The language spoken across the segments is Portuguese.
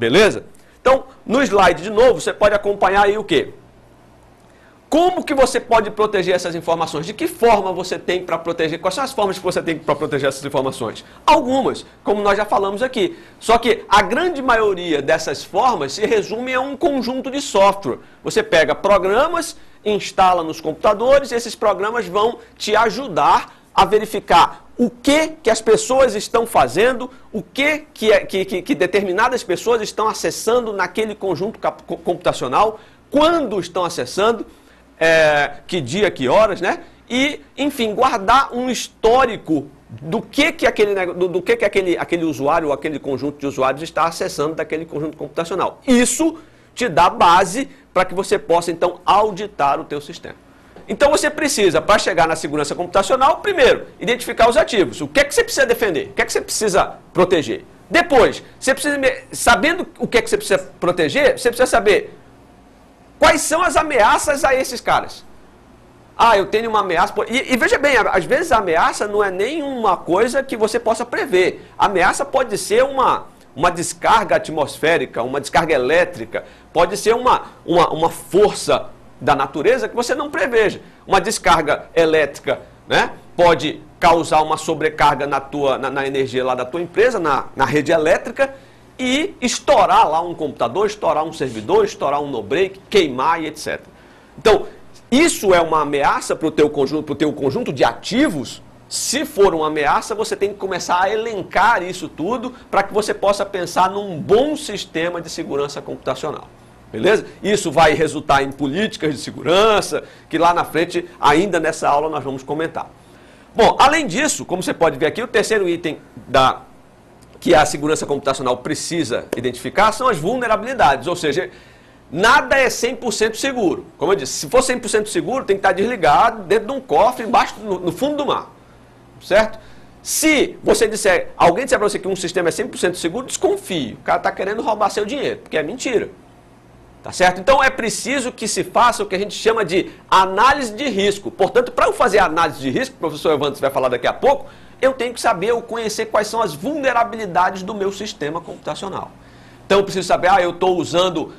Beleza? Então, no slide de novo, você pode acompanhar aí o quê? Como que você pode proteger essas informações? De que forma você tem para proteger? Quais são as formas que você tem para proteger essas informações? Algumas, como nós já falamos aqui. Só que a grande maioria dessas formas se resume a um conjunto de software. Você pega programas, instala nos computadores, e esses programas vão te ajudar a verificar o que as pessoas estão fazendo, o que determinadas pessoas estão acessando naquele conjunto computacional, quando estão acessando, que dia, que horas, né? E, enfim, guardar um histórico do que aquele usuário ou aquele conjunto de usuários está acessando daquele conjunto computacional. Isso te dá base para que você possa, então, auditar o teu sistema. Então, você precisa, para chegar na segurança computacional, primeiro, identificar os ativos. O que é que você precisa defender? O que é que você precisa proteger? Depois, você precisa, sabendo o que é que você precisa proteger, você precisa saber quais são as ameaças a esses caras. Ah, eu tenho uma ameaça... E veja bem, às vezes a ameaça não é nenhuma coisa que você possa prever. A ameaça pode ser uma descarga atmosférica, uma descarga elétrica, pode ser uma força da natureza que você não preveja. Uma descarga elétrica, né, pode causar uma sobrecarga na energia lá da tua empresa, na rede elétrica, e estourar lá um computador, estourar um servidor, estourar um no-break, queimar e etc. Então, isso é uma ameaça para o teu conjunto de ativos. Se for uma ameaça, você tem que começar a elencar isso tudo para que você possa pensar num bom sistema de segurança computacional. Beleza? Isso vai resultar em políticas de segurança, que lá na frente, ainda nessa aula, nós vamos comentar. Bom, além disso, como você pode ver aqui, o terceiro item que a segurança computacional precisa identificar são as vulnerabilidades, ou seja, nada é 100% seguro. Como eu disse, se for 100% seguro, tem que estar desligado dentro de um cofre, embaixo, no fundo do mar. Certo? Se você alguém disser para você que um sistema é 100% seguro, desconfie. O cara está querendo roubar seu dinheiro, porque é mentira. Tá certo? Então é preciso que se faça o que a gente chama de análise de risco. Portanto, para eu fazer a análise de risco, o professor Evandro vai falar daqui a pouco, eu tenho que saber ou conhecer quais são as vulnerabilidades do meu sistema computacional. Então eu preciso saber, eu estou usando,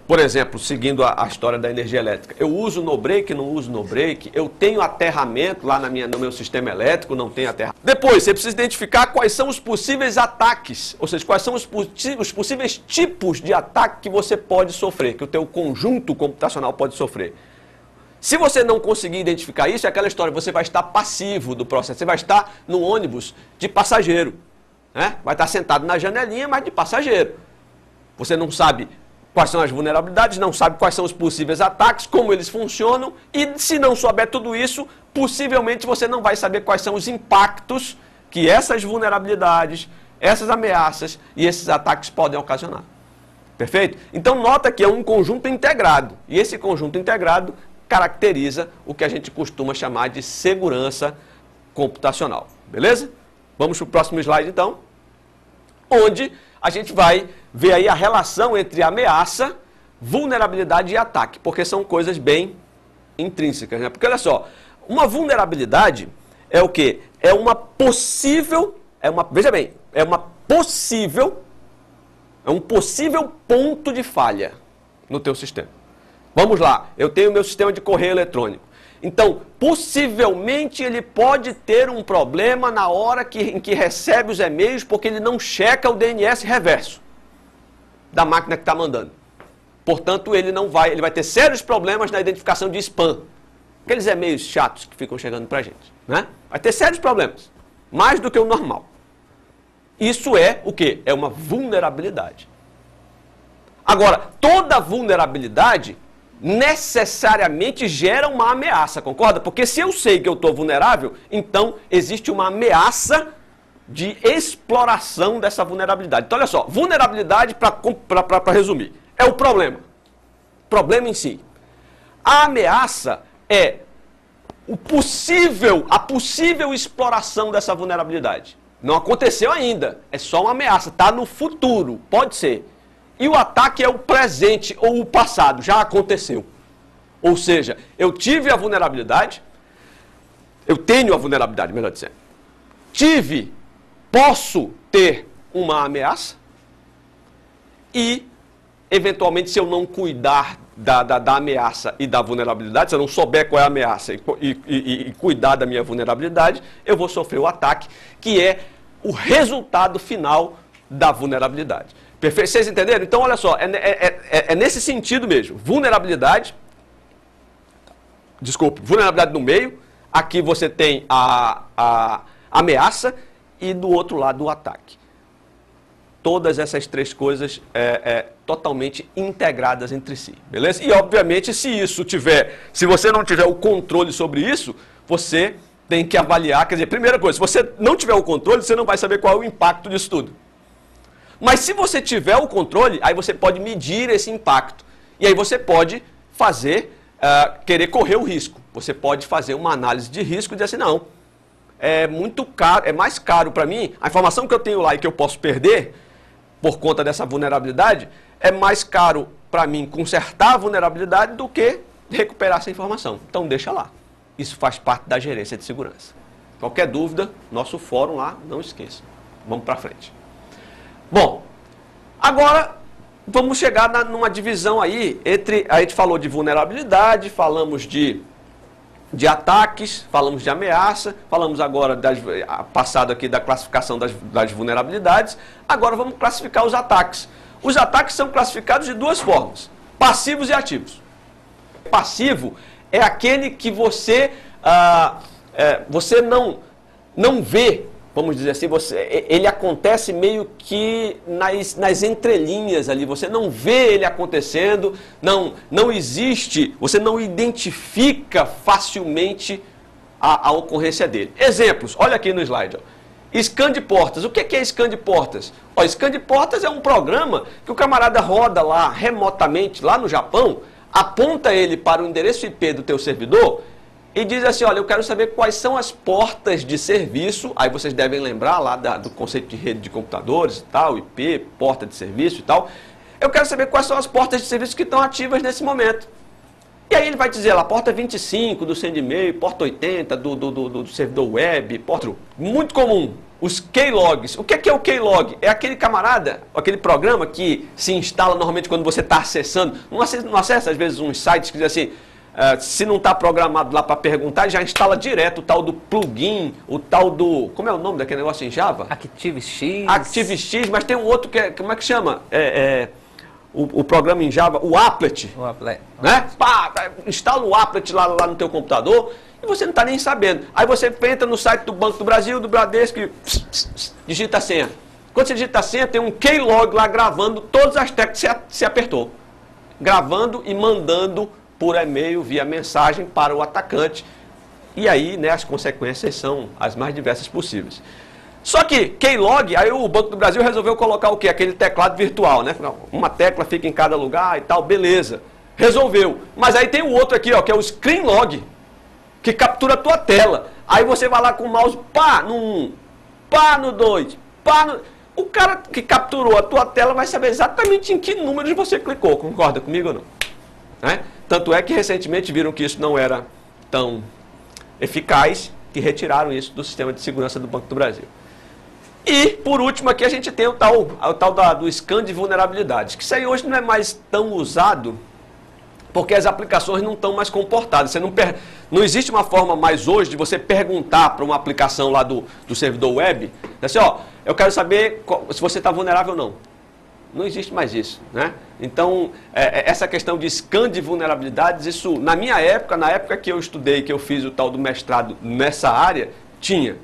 por exemplo, seguindo a história da energia elétrica, eu uso no-break, não uso no-break, eu tenho aterramento lá no meu sistema elétrico, não tenho aterramento. Depois, você precisa identificar quais são os possíveis ataques, ou seja, quais são os possíveis tipos de ataque que você pode sofrer, que o teu conjunto computacional pode sofrer. Se você não conseguir identificar isso, é aquela história, você vai estar passivo do processo, você vai estar no ônibus de passageiro, né? Vai estar sentado na janelinha, mas de passageiro. Você não sabe quais são as vulnerabilidades, não sabe quais são os possíveis ataques, como eles funcionam, e se não souber tudo isso, possivelmente você não vai saber quais são os impactos que essas vulnerabilidades, essas ameaças e esses ataques podem ocasionar. Perfeito? Então nota que é um conjunto integrado, e esse conjunto integrado caracteriza o que a gente costuma chamar de segurança computacional. Beleza? Vamos para o próximo slide então, onde a gente vai ver aí a relação entre ameaça, vulnerabilidade e ataque, porque são coisas bem intrínsecas, né? Porque olha só, uma vulnerabilidade é o quê? É um possível ponto de falha no teu sistema. Vamos lá, eu tenho meu sistema de correio eletrônico. Então, possivelmente ele pode ter um problema na hora em que recebe os e-mails, porque ele não checa o DNS reverso da máquina que está mandando. Portanto, ele vai ter sérios problemas na identificação de spam. Aqueles e-mails chatos que ficam chegando para a gente, né? Vai ter sérios problemas, mais do que o normal. Isso é o quê? É uma vulnerabilidade. Agora, toda vulnerabilidade necessariamente gera uma ameaça, concorda? Porque se eu sei que eu estou vulnerável, então existe uma ameaça de exploração dessa vulnerabilidade. Então olha só, vulnerabilidade, para resumir, é o problema. Problema em si. A ameaça é a possível exploração dessa vulnerabilidade. Não aconteceu ainda, é só uma ameaça, está no futuro, pode ser. E o ataque é o presente ou o passado, já aconteceu. Ou seja, eu tive a vulnerabilidade, eu tenho a vulnerabilidade, melhor dizendo. Posso ter uma ameaça, e, eventualmente, se eu não cuidar da ameaça e da vulnerabilidade, se eu não souber qual é a ameaça e cuidar da minha vulnerabilidade, eu vou sofrer o ataque, que é o resultado final da vulnerabilidade. Perfeito? Vocês entenderam? Então, olha só, é nesse sentido mesmo. Vulnerabilidade no meio, aqui você tem a ameaça e do outro lado o ataque. Todas essas três coisas totalmente integradas entre si, beleza? E, obviamente, se você não tiver o controle sobre isso, você tem que avaliar, quer dizer, primeira coisa, se você não tiver o controle, você não vai saber qual é o impacto disso tudo. Mas se você tiver o controle, aí você pode medir esse impacto. E aí você pode querer correr o risco. Você pode fazer uma análise de risco e dizer assim, não, é muito caro, é mais caro para mim, a informação que eu tenho lá e que eu posso perder por conta dessa vulnerabilidade, é mais caro para mim consertar a vulnerabilidade do que recuperar essa informação. Então deixa lá. Isso faz parte da gerência de segurança. Qualquer dúvida, nosso fórum lá, não esqueça. Vamos para frente. Bom, agora vamos chegar numa divisão aí entre, a gente falou de vulnerabilidade, falamos de ataques, falamos de ameaça, falamos agora, passado aqui da classificação das vulnerabilidades, agora vamos classificar os ataques. Os ataques são classificados de duas formas, passivos e ativos. Passivo é aquele que você não vê, vamos dizer assim, ele acontece meio que nas entrelinhas ali, você não vê ele acontecendo, não existe, você não identifica facilmente a ocorrência dele. Exemplos, olha aqui no slide, ó. Scan de portas. O que é scan de portas? Scan de portas é um programa que o camarada roda lá remotamente, lá no Japão, aponta ele para o endereço IP do teu servidor e diz assim, olha, eu quero saber quais são as portas de serviço, aí vocês devem lembrar lá do conceito de rede de computadores e tal, IP, porta de serviço e tal. Eu quero saber quais são as portas de serviço que estão ativas nesse momento. E aí ele vai dizer lá, porta 25 do send-e-mail, porta 80 do servidor web, porta muito comum, os keylogs. O que é o keylog? É aquele camarada, aquele programa que se instala normalmente quando você está acessando, não acessa às vezes uns sites que dizem assim, se não está programado lá para perguntar, já instala direto o tal do plugin, o tal do... Como é o nome daquele negócio em Java? ActiveX. ActiveX, mas tem um outro que como é que chama? O programa em Java, o Applet. O Applet. Né? Pá, instala o Applet lá no teu computador e você não está nem sabendo. Aí você entra no site do Banco do Brasil, do Bradesco e digita a senha. Quando você digita a senha, tem um keylog lá gravando todas as teclas que você apertou. Gravando e mandando por e-mail, via mensagem para o atacante. E aí, né, as consequências são as mais diversas possíveis. Só que, keylog, aí o Banco do Brasil resolveu colocar o quê? Aquele teclado virtual, né? Uma tecla fica em cada lugar e tal, beleza. Resolveu. Mas aí tem o outro aqui, ó, que é o screenlog, que captura a tua tela. Aí você vai lá com o mouse, pá no 1, pá no 2, pá no... O cara que capturou a tua tela vai saber exatamente em que números você clicou. Concorda comigo ou não? Né? Tanto é que recentemente viram que isso não era tão eficaz, que retiraram isso do sistema de segurança do Banco do Brasil. E, por último, aqui a gente tem o tal do scan de vulnerabilidades, que isso aí hoje não é mais tão usado, porque as aplicações não estão mais comportadas. Não existe uma forma mais hoje de você perguntar para uma aplicação lá do servidor web, assim, ó, eu quero saber se você está vulnerável ou não. Não existe mais isso, né? Então, essa questão de scan de vulnerabilidades, isso, na minha época, na época que eu estudei, que eu fiz o tal do mestrado nessa área, tinha.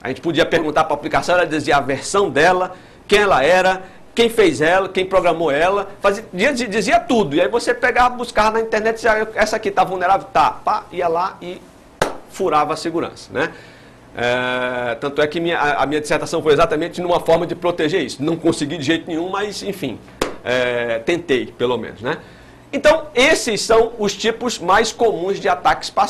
A gente podia perguntar para a aplicação, ela dizia a versão dela, quem ela era, quem fez ela, quem programou ela, dizia tudo. E aí você pegava, buscava na internet, dizia, essa aqui está vulnerável? Tá, pá, ia lá e furava a segurança, né? Tanto é que a minha dissertação foi exatamente numa forma de proteger isso. Não consegui de jeito nenhum, mas enfim, tentei pelo menos, né? Então, esses são os tipos mais comuns de ataques passivos.